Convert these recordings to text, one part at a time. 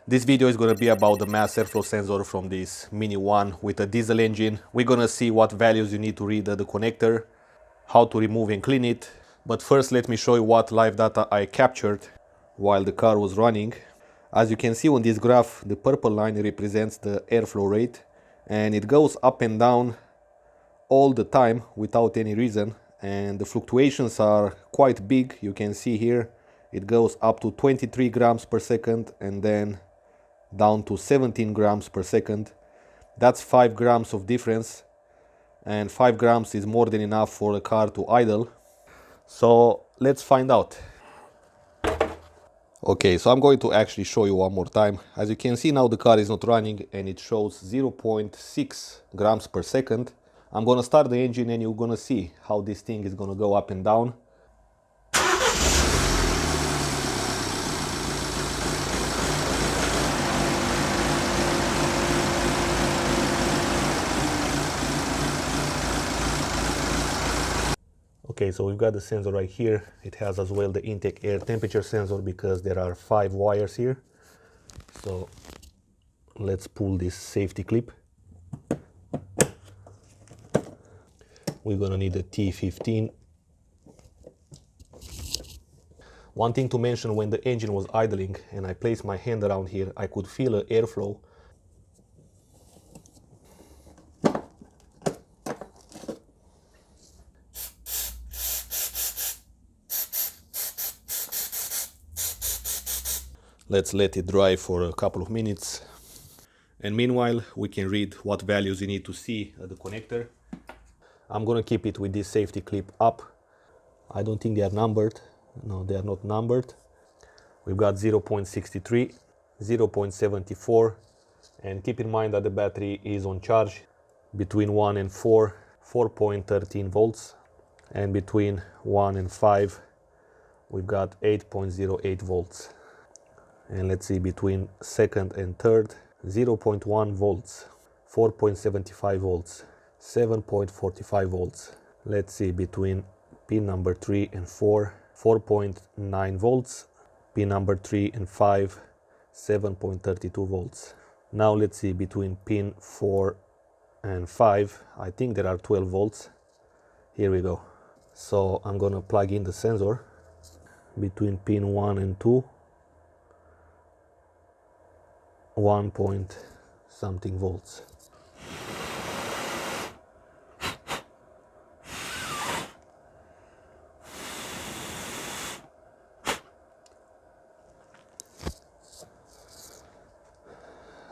This video is going to be about the mass airflow sensor from this Mini One with a diesel engine. We're going to see what values you need to read at the connector, how to remove and clean it. But first let me show you what live data I captured while the car was running. As you can see on this graph, the purple line represents the airflow rate, and it goes up and down all the time without any reason, and the fluctuations are quite big. You can see here it goes up to 23 grams per second and then down to 17 grams per second. That's 5 grams of difference, and 5 grams is more than enough for a car to idle. So let's find out. Okay, so I'm going to actually show you one more time. As you can see now, the car is not running and it shows 0.6 grams per second. I'm gonna start the engine and you're gonna see how this thing is gonna go up and down. Okay, so we've got the sensor right here. It has as well the intake air temperature sensor because there are 5 wires here. So let's pull this safety clip. We're gonna need a T15. One thing to mention, when the engine was idling and I placed my hand around here, I could feel an airflow. Let's let it dry for a couple of minutes. And meanwhile, we can read what values you need to see at the connector. I'm gonna keep it with this safety clip up. I don't think they are numbered. No, they are not numbered. We've got 0.63, 0.74, and keep in mind that the battery is on charge between 1 and 4, 4.13 volts, and between 1 and 5, we've got 8.08 volts. And let's see, between second and third, 0.1 volts, 4.75 volts, 7.45 volts. Let's see, between pin number 3 and 4, 4.9 volts, pin number 3 and 5, 7.32 volts. Now let's see, between pin 4 and 5, I think there are 12 volts. Here we go. So I'm gonna plug in the sensor between pin 1 and 2, 1 point something volts.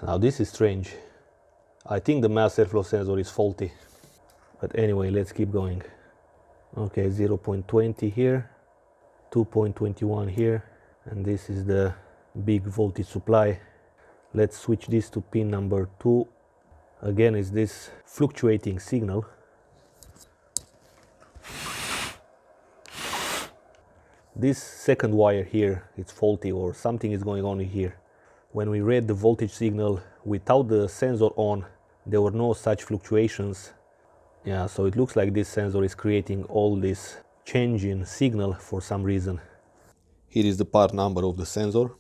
Now this is strange. I think the mass airflow sensor is faulty. But anyway, let's keep going. Okay, 0.20 here, 2.21 here, and this is the big voltage supply. Let's switch this to pin number 2. Again, is this fluctuating signal. This second wire here is faulty, or something is going on here. When we read the voltage signal without the sensor on, there were no such fluctuations. Yeah, so it looks like this sensor is creating all this change in signal for some reason. Here is the part number of the sensor.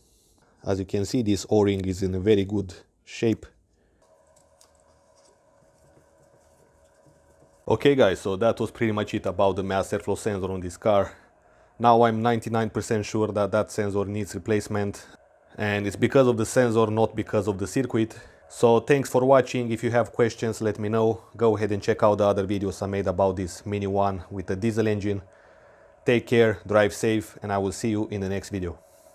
As you can see, this O-ring is in a very good shape. Okay guys, so that was pretty much it about the mass airflow sensor on this car. Now I'm 99% sure that that sensor needs replacement, and it's because of the sensor, not because of the circuit. So thanks for watching. If you have questions, let me know. Go ahead and check out the other videos I made about this Mini One with a diesel engine. Take care, drive safe, and I will see you in the next video.